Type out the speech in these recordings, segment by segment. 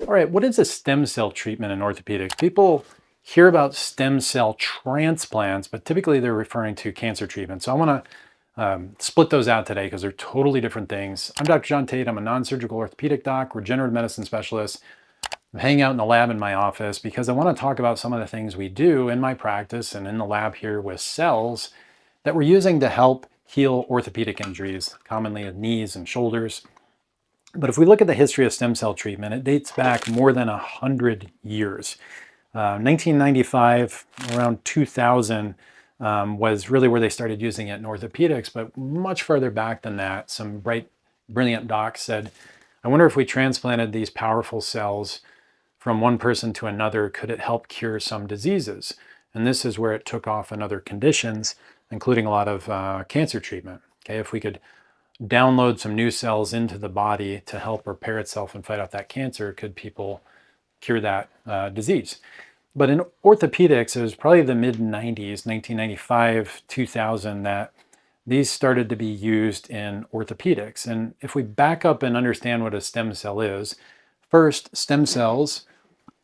All right, what is a stem cell treatment in orthopedics? People hear about stem cell transplants, but typically they're referring to cancer treatment. So I want to split those out today because they're totally different things. I'm Dr. John Tait. I'm a non-surgical orthopedic doc, regenerative medicine specialist. I'm hanging out in the lab in my office because I want to talk about some of the things we do in my practice and in the lab here with cells that we're using to help heal orthopedic injuries, commonly in knees and shoulders. But if we look at the history of stem cell treatment, it dates back more than 100 years. 1995, around 2000, was really where they started using it in orthopedics, but much further back than that, some bright, brilliant docs said, I wonder if we transplanted these powerful cells from one person to another, could it help cure some diseases? And this is where it took off in other conditions, including a lot of cancer treatment. Okay, if we could download some new cells into the body to help repair itself and fight off that cancer, could people cure that disease? But in orthopedics, it was probably the mid-90s, 1995, 2000, that these started to be used in orthopedics. And if we back up and understand what a stem cell is, first, stem cells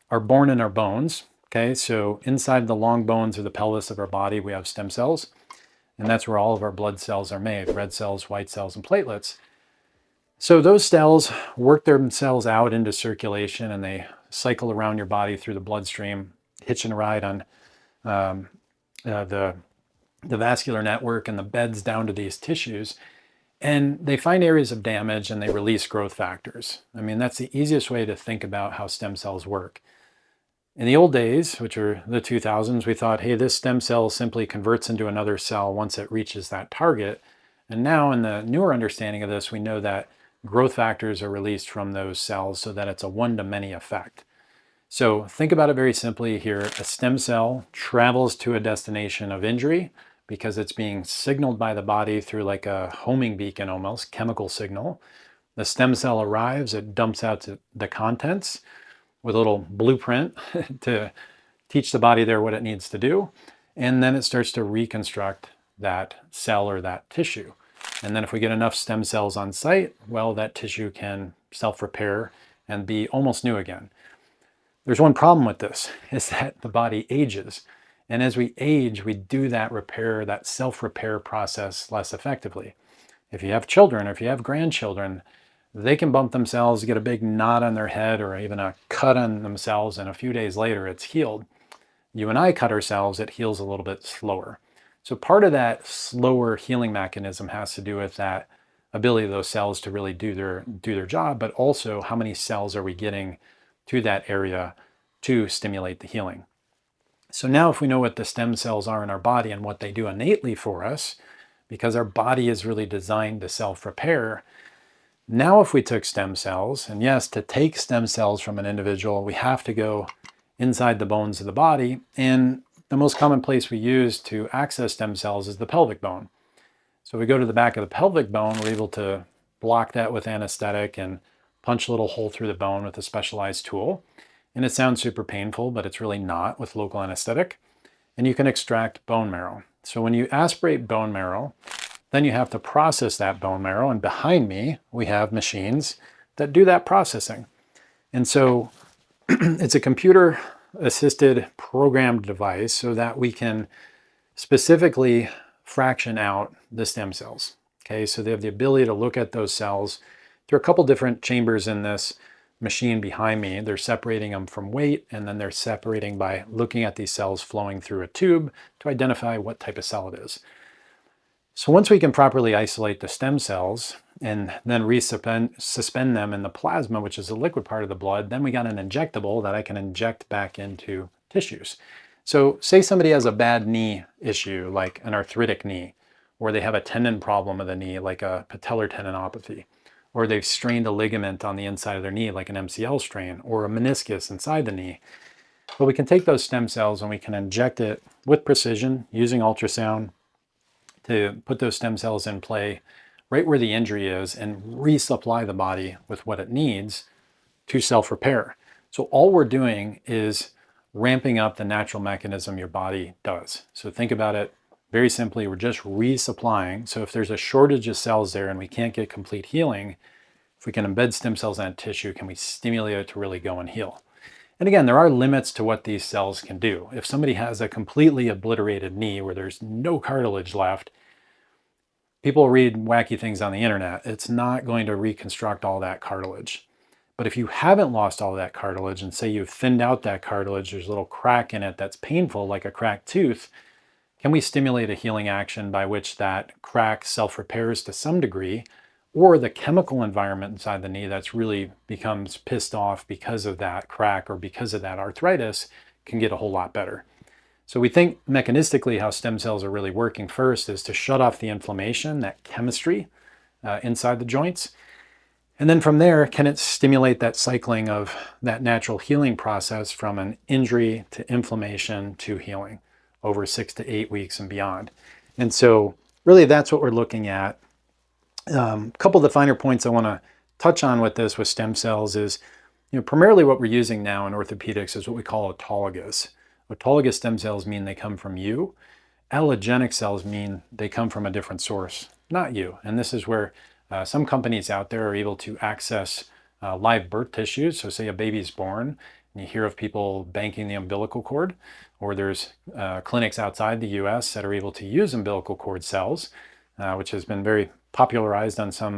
are born in our bones. Okay, so inside the long bones or the pelvis of our body, we have stem cells. And that's where all of our blood cells are made, red cells, white cells, and platelets. So those cells work themselves out into circulation and they cycle around your body through the bloodstream, hitching a ride on the vascular network and the beds down to these tissues. And they find areas of damage and they release growth factors. I mean, that's the easiest way to think about how stem cells work. In the old days, which are the 2000s, we thought, hey, this stem cell simply converts into another cell once it reaches that target. And now in the newer understanding of this, we know that growth factors are released from those cells so that it's a one-to-many effect. So think about it very simply here. A stem cell travels to a destination of injury because it's being signaled by the body through like a homing beacon almost, chemical signal. The stem cell arrives, it dumps out the contents with a little blueprint to teach the body there what it needs to do. And then it starts to reconstruct that cell or that tissue. And then if we get enough stem cells on site, well, that tissue can self-repair and be almost new again. There's one problem with this, is that the body ages. And as we age, we do that repair, that self-repair process less effectively. If you have children or if you have grandchildren, they can bump themselves, get a big knot on their head or even a cut on themselves, and a few days later it's healed. You and I cut ourselves, it heals a little bit slower. So part of that slower healing mechanism has to do with that ability of those cells to really do their job, but also how many cells are we getting to that area to stimulate the healing. So now if we know what the stem cells are in our body and what they do innately for us, because our body is really designed to self-repair, now if we took stem cells, and yes, to take stem cells from an individual, we have to go inside the bones of the body, and the most common place we use to access stem cells is the pelvic bone. So we go to the back of the pelvic bone, we're able to block that with anesthetic and punch a little hole through the bone with a specialized tool. And it sounds super painful, but it's really not with local anesthetic. And you can extract bone marrow. So when you aspirate bone marrow, then you have to process that bone marrow. And behind me, we have machines that do that processing. And so it's a computer-assisted programmed device so that we can specifically fraction out the stem cells. Okay, so they have the ability to look at those cells. There are a couple different chambers in this machine behind me. They're separating them from weight, and then they're separating by looking at these cells flowing through a tube to identify what type of cell it is. So once we can properly isolate the stem cells and then suspend them in the plasma, which is the liquid part of the blood, then we got an injectable that I can inject back into tissues. So say somebody has a bad knee issue, like an arthritic knee, or they have a tendon problem of the knee, like a patellar tendinopathy, or they've strained a ligament on the inside of their knee, like an MCL strain, or a meniscus inside the knee. But we can take those stem cells and we can inject it with precision using ultrasound to put those stem cells in play right where the injury is and resupply the body with what it needs to self-repair. So all we're doing is ramping up the natural mechanism your body does. So think about it very simply, we're just resupplying. So if there's a shortage of cells there and we can't get complete healing, if we can embed stem cells in tissue, can we stimulate it to really go and heal? And again, there are limits to what these cells can do. If somebody has a completely obliterated knee where there's no cartilage left, people read wacky things on the internet. It's not going to reconstruct all that cartilage. But if you haven't lost all that cartilage and say you've thinned out that cartilage, there's a little crack in it that's painful, like a cracked tooth, can we stimulate a healing action by which that crack self-repairs to some degree, or the chemical environment inside the knee that's really becomes pissed off because of that crack or because of that arthritis can get a whole lot better? So we think mechanistically how stem cells are really working first is to shut off the inflammation, that chemistry inside the joints. And then from there, can it stimulate that cycling of that natural healing process from an injury to inflammation to healing over 6 to 8 weeks and beyond? And so really that's what we're looking at. A couple of the finer points I want to touch on with this with stem cells is, primarily what we're using now in orthopedics is what we call autologous. Autologous stem cells mean they come from you. Allogenic cells mean they come from a different source, not you. And this is where some companies out there are able to access live birth tissues. So say a baby's born and you hear of people banking the umbilical cord, or there's clinics outside the US that are able to use umbilical cord cells, which has been very popularized on some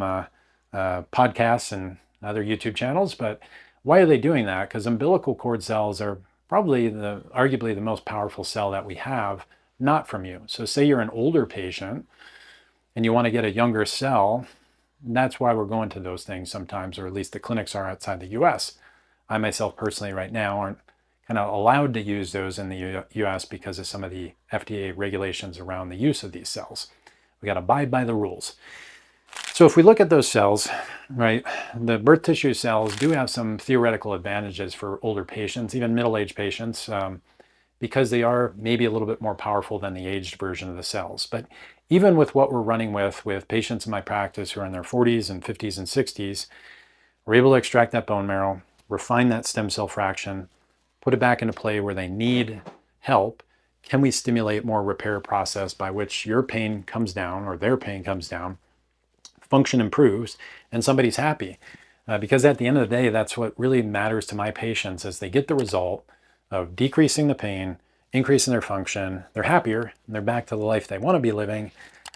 podcasts and other YouTube channels. But why are they doing that? Because umbilical cord cells are probably arguably the most powerful cell that we have, not from you. So say you're an older patient and you want to get a younger cell, that's why we're going to those things sometimes, or at least the clinics are outside the US. I myself personally right now aren't kind of allowed to use those in the US because of some of the FDA regulations around the use of these cells. We got to abide by the rules. So if we look at those cells, right, the birth tissue cells do have some theoretical advantages for older patients, even middle-aged patients, because they are maybe a little bit more powerful than the aged version of the cells. But even with what we're running with patients in my practice who are in their 40s and 50s and 60s, we're able to extract that bone marrow, refine that stem cell fraction, put it back into play where they need help. Can we stimulate more repair process by which your pain comes down or their pain comes down, function improves, and somebody's happy? Because at the end of the day, that's what really matters to my patients is they get the result of decreasing the pain, increasing their function, they're happier, and they're back to the life they want to be living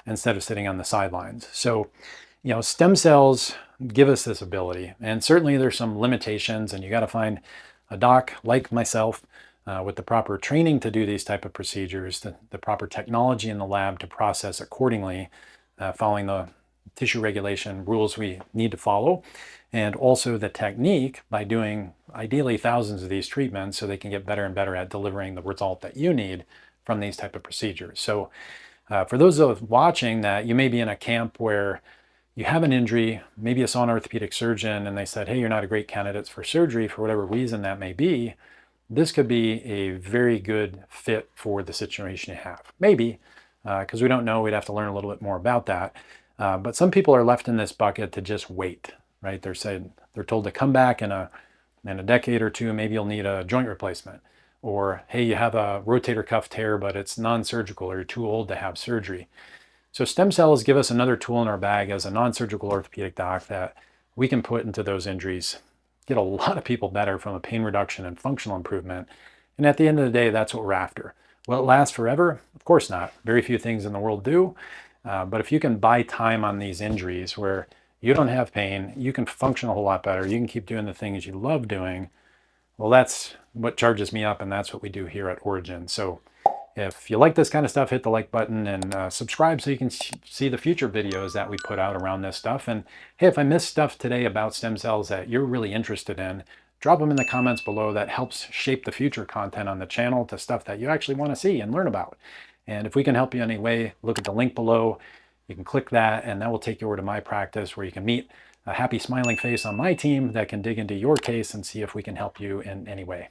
instead of sitting on the sidelines. So, stem cells give us this ability, and certainly there's some limitations, and you got to find a doc like myself with the proper training to do these type of procedures, the proper technology in the lab to process accordingly, following the tissue regulation rules we need to follow, and also the technique by doing ideally thousands of these treatments so they can get better and better at delivering the result that you need from these type of procedures. So for those of watching that you may be in a camp where you have an injury, maybe you saw an orthopedic surgeon and they said, hey, you're not a great candidate for surgery for whatever reason that may be, this could be a very good fit for the situation you have. Maybe, because we don't know, we'd have to learn a little bit more about that. But some people are left in this bucket to just wait, right? They're told to come back in a decade or two, maybe you'll need a joint replacement. Or, hey, you have a rotator cuff tear, but it's non-surgical or you're too old to have surgery. So stem cells give us another tool in our bag as a non-surgical orthopedic doc that we can put into those injuries, get a lot of people better from a pain reduction and functional improvement. And at the end of the day, that's what we're after. Will it last forever? Of course not. Very few things in the world do. But if you can buy time on these injuries where you don't have pain, you can function a whole lot better, you can keep doing the things you love doing, well, that's what charges me up, and that's what we do here at Origen. So if you like this kind of stuff, hit the like button and subscribe so you can see the future videos that we put out around this stuff. And hey, if I missed stuff today about stem cells that you're really interested in, drop them in the comments below. That helps shape the future content on the channel to stuff that you actually want to see and learn about. And if we can help you in any way, look at the link below. You can click that and that will take you over to my practice where you can meet a happy smiling face on my team that can dig into your case and see if we can help you in any way.